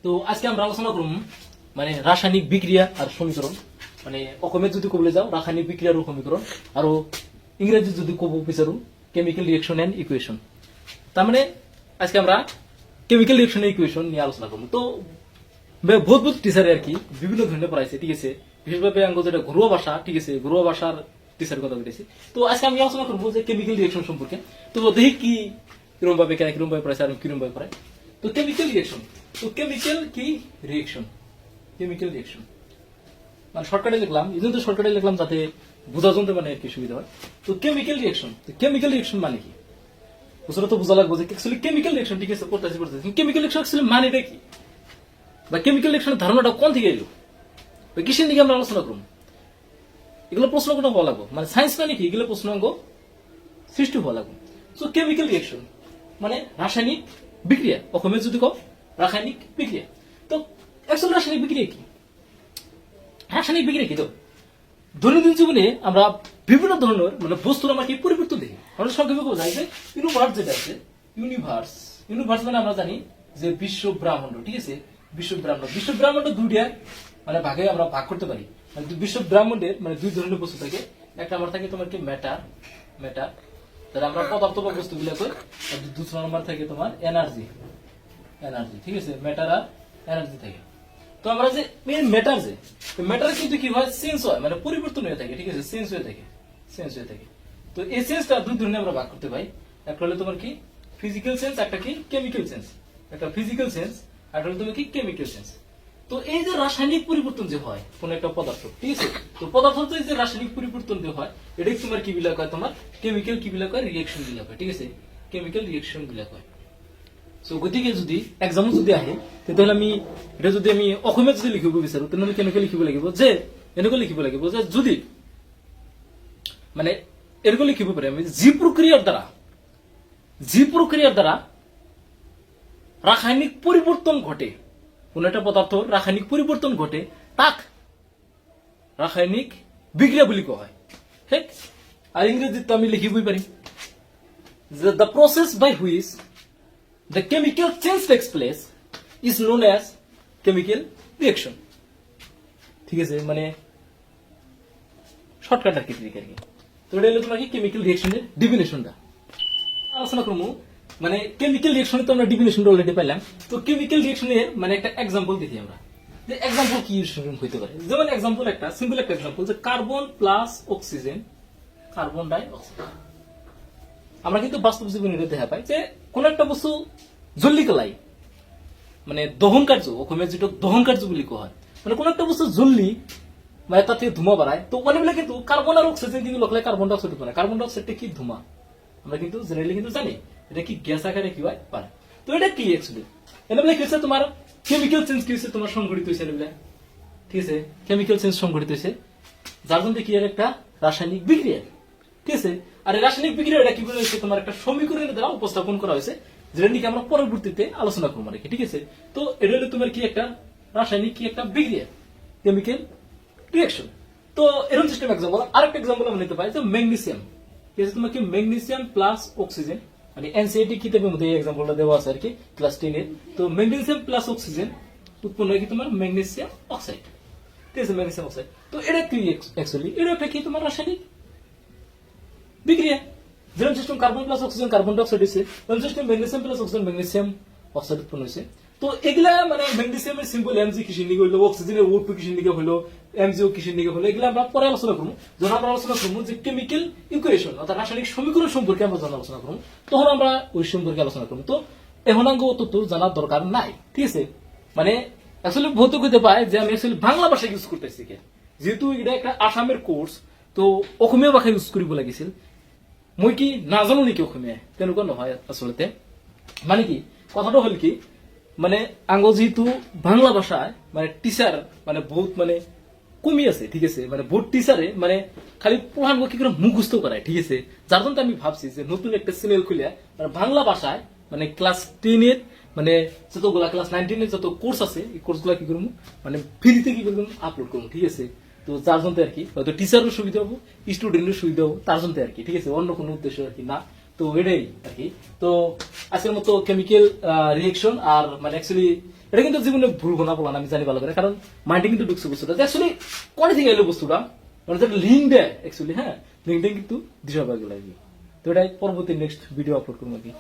তো আজকে আমরা আলোচনা করব মানে রাসায়নিক বিক্রিয়া আর সমীকরণ, মানে অসমে যদি কবলে যাও রাসায়নিক বিক্রিয়ার সমীকরণ, আর ইংরেজি যদি কব বিচারো কেমিক্যাল রিঅ্যাকশন এন্ড ইকুয়েশন। তার মানে আজকে আমরা কেমিক্যাল রিঅ্যাকশন এন্ড ইকুয়েশন নিয়ে আলোচনা করব। তো বহুত বহুত টিচারে আর কি বিভিন্ন ধরনের পড়াইছে, ঠিক আছে। বিশেষভাবে আঙ্গ যেটা ঘরোয়া ভাষা, ঠিক আছে, ঘরোয়া ভাষার টিচার কথা বলেছি। তো আজকে আমি আলোচনা করবো যে কেমিক্যাল রিঅ্যাকশন সম্পর্কে। তো দেখি কি কিরম ভাবে কেন কিরম ভাবে পড়াইছে আর কিরম ভাবে পড়ায়। তো কেমিক্যাল রিঅ্যাকশন, তো কেমিক্যাল কি রিঅ্যাকশন, কেমিক্যাল রিঅ্যাকশন মানে শর্টকাটে লিখলাম, এই জন্য তো শর্টকাটে লিখলাম যাতে বোঝা জন্য মানে আর কি সুবিধা হয়। তো কেমিক্যাল রিঅ্যাকশন, তো কেমিক্যাল রিঅ্যাকশন মানে কি বুঝলে তো বোঝা লাগবে যে অ্যাকচুয়ালি কেমিক্যাল রিঅ্যাকশন, ঠিক আছে, পড়তেছি কেমিক্যাল রিঅ্যাকশন অ্যাকচুয়ালি মানেটা কি, বা কেমিক্যাল রিঅ্যাকশনের ধারণাটা কোন থেকে এলো, বা কিসের দিকে আমরা আলোচনা করবো, এগুলো প্রশ্ন কোনো হওয়া লাগবো। মানে সায়েন্স মানে কি, এগুলো প্রশ্ন অঙ্গ সৃষ্টি হওয়া লাগবে। সো কেমিক্যাল রিঅ্যাকশন মানে রাসায়নিক বিক্রিয়া, অসমে যদি কও রাসায়নিক বিক্রিয়া। তো অ্যাকচুয়ালি রাসায়নিক বিক্রিয়া কি, রাসায়নিক বিক্রিয়া কি? তো দৈনন্দিন জীবনে আমরা বিভিন্ন ধরনের মানে বস্তুর আমরা কি পরিবর্তন দেখি। আমরা সংক্ষেপে বোঝাই যে ইউনিভার্স যেটা আছে, ইউনিভার্স, ইউনিভার্স মানে আমরা জানি যে বিশ্ব ব্রহ্মাণ্ড, ঠিক আছে। বিশ্ব ব্রহ্মাণ্ড দুইটা মানে ভাগে আমরা ভাগ করতে পারি। মানে বিশ্ব ব্রহ্মাণ্ডের মানে দুই ধরনের বস্তু থাকে। একটা আমার থাকে তোমার কি ম্যাটার, ম্যাটার তাহলে আমরা পদার্থ বা বস্তুগুলো কই। আর দুসরা নম্বর থাকে তোমার এনার্জি, এনার্জি, ঠিক আছে। ম্যাটার আর এনার্জি থাকে। তো আমরা যে ম্যাটার, যে ম্যাটার কিন্তু কি হয়, চেঞ্জ হয়, মানে পরিবর্তন হয়ে থাকে, ঠিক আছে, চেঞ্জ হয়ে থাকে, চেঞ্জ হয়ে থাকে। তো এই চেঞ্জটা দুই ধরনের আমরা ভাগ করতে পারি। একটা হলো তোমার কি ফিজিক্যাল চেঞ্জ, একটা কি কেমিক্যাল চেঞ্জ। একটা ফিজিক্যাল চেঞ্জ, একটা হলো তোমার কি কেমিক্যাল চেঞ্জ। তো এই যে রাসায়নিক পরিবর্তন যে হয় কোন একটা পদার্থ, ঠিক আছে, তো পদার্থ এই যে রাসায়নিক পরিবর্তন যে হয় এটাই তোমার কি বিলাক হয়, তোমার কেমিক্যাল কি বিলাক হয়, রিঅ্যাকশন বিলাক হয়, ঠিক আছে, কেমিক্যাল রিঅ্যাকশন বিলাক হয়। সো গতিকে যদি এক্সাম যদি আহে তাহলে আমি এটা যদি আমি অসমে যদি লিখিব বিচাৰো তাহলে আমি কেনেকৈ লিখিব লাগিব, যে এনেকৈ লিখিব লাগিব যে যদি মানে এরকম লিখিব পারি আমি যি প্রক্রিয়ার দ্বারা রাসায়নিক পরিবর্তন ঘটে, কোন একটা পদার্থ রাসায়নিক পরিবর্তন ঘটে তাক রাসায়নিক বিক্রিয়া বলি কোয়া হয়, ঠিক। আর ইংরেজিতে আমি লিখিবই পারি যে the process by which the chemical change takes place is known as chemical reaction, ঠিক আছে, মানে শর্টকাট আর কি ট্রিক আর কি। তো এটা হলো তোমার কি কেমিক্যাল রিঅ্যাকশনের ডেফিনিশনটা আলোচনা করবো। মানে কেমিক্যাল রিঅ্যাকশনে তো আমরা ডেফিনিশনটা অলরেডি পাইলাম। তো কেমিক্যাল রিঅ্যাকশনের মানে একটা এক্সাম্পল দেখি আমরা, যে এক্সাম্পল কি হইতে পারে। যেমন এক্সাম্পল একটা সিম্পল একটা এক্সাম্পল, যে carbon plus oxygen, carbon die oxide. আমরা কিন্তু বাস্তব জীবনে এটা দেখা পাই যে কোন একটা বস্তু জ্বললি গেলাই, মানে দহন কার্য, অসমে যেটা দহন কার্য বলি কোয়া হয়, মানে কোন একটা বস্তু জ্বললি মানে তার থেকে ধুমা বাড়ায়। তো অনেকগুলো কিন্তু কার্বন আর অক্সিজেন কিন্তু লোকলে কার্বন ডাই অক্সাইড বানায়। কার্বন ডাই অক্সাইডটা কি ধুমা, আমরা কিন্তু জেনারেলি কিন্তু জানি এটা কি গ্যাস আকারে কি হয় পারে। তো এটা কি অ্যাকচুয়ালি এটা বলে কি হচ্ছে, তোমার কেমিক্যাল চেঞ্জ কি হচ্ছে, তোমার সংঘটিত হয়েছে, ঠিক আছে, কেমিক্যাল চেঞ্জ সংঘটিত হয়েছে, যার জন্য কি আর একটা রাসায়নিক বিক্রিয়া, ঠিক আছে। আর এই রাসায়নিক বিক্রিয়া এটা কি বলে হয়েছে, তোমার একটা সমীকরণের দ্বারা উপস্থাপন করা হয়েছে, যেটা নিয়ে আমরা পরবর্তীতে আলোচনা করবো আর কি, ঠিক আছে। তো এটা হলো তোমার কি একটা রাসায়নিক কি একটা বিক্রিয়া, কেমিক্যাল রিঅ্যাকশন। তো এরকম সিস্টেম এক্সাম্পল, আরেকটা এক্সাম্পল আমরা নিতে পারি যে ম্যাগনেসিয়াম, ঠিক আছে, তোমার কি ম্যাগনেসিয়াম প্লাস অক্সিজেন, মানে এনসিইআরটি কিতাবের মধ্যে এই এক্সাম্পলটা দেওয়া আছে আর কি ক্লাস 10 এর। তো ম্যাগনেসিয়াম প্লাস অক্সিজেন উৎপন্ন হয় কি তোমার ম্যাগনেসিয়াম অক্সাইড, ঠিক আছে, ম্যাগনেসিয়াম অক্সাইড। তো এটা কি অ্যাকচুয়ালি এটা একটা কি তোমার রাসায়নিক বিক্রিয়া। যেরকম system carbon plus oxygen carbon dioxide হয়েছে, এরকম system magnesium plus oxygen magnesium oxide উৎপন্ন হয়েছে। তো এগুলা মানে ম্যাগনেসিয়ামের সিম্বল এমজি কিসের দিকে হলো, অক্সিজেনের O2 কিসের দিকে হলো, এমজিও কিসের দিকে হলো, এগুলা আমরা পরে আলোচনা করবো। যখন আমরা আলোচনা করবো যে কেমিক্যাল ইকুয়েশন অর্থাৎ রাসায়নিক সমীকরণ সম্পর্কে আমরা যখন আলোচনা করবো তখন আমরা ওই সম্পর্কে আলোচনা করবো। তো এখন আঙ্গ অত জানার দরকার নাই, ঠিক আছে। মানে আসলে ভৌত হতে পায় যে আমি আসলে বাংলা ভাষা ইউজ করতেছি, যেহেতু এটা একটা আসামের কোর্স, তো অসমীয়া ভাষা ইউজ কৰিব লাগিছিল। মই কি নাজানো নেকি অসমীয়া, তেনেকুৱা নহয় আচলতে। মানে কি কথাটো হল কি, মানে আঙ্গ যেহেতু বাংলা ভাষায় মানে টিচার মানে বহুত মানে কমি আছে, ঠিক আছে, মানে বহুত টিচারে মানে খালি পড়ান কি করে মুখস্থ করায়, ঠিক আছে। যার জন্য আমি ভাবছি যে নতুন একটা চ্যানেল খুলে মানে বাংলা ভাষায় মানে ক্লাস 10 এর মানে যতগুলা ক্লাস 19 এর যত কোর্স আছে এই কোর্সগুলা কি করবো মানে ফ্রিতে কি করবো আপলোড করবো, ঠিক আছে। তো যার জন্য আর কি হয়তো টিচারের সুবিধা হবো, স্টুডেন্টের সুবিধা হবো, তার জন্য আর কি, ঠিক আছে, অন্য কোনো উদ্দেশ্য আর কি না। তো এটাই আর কি। তো আজকের মতো কেমিক্যাল রিঅ্যাকশন আর মানে অ্যাকচুয়ালি এটা কিন্তু জীবনে ভুলবো না বলান, আমি জানি ভালো করে, কারণ মাইন্ডে কিন্তু ঢুকছে বস্তুটা অ্যাকচুয়ালি কোন থেকে এলো বস্তুটা, মানে যেটা লিঙ্ক দেয় অ্যাকচুয়ালি, হ্যাঁ লিঙ্কটা কিন্তু দিশা পাওয়া লাগবে। তো এটাই পরবর্তী নেক্সট ভিডিও আপলোড করবো আর কি।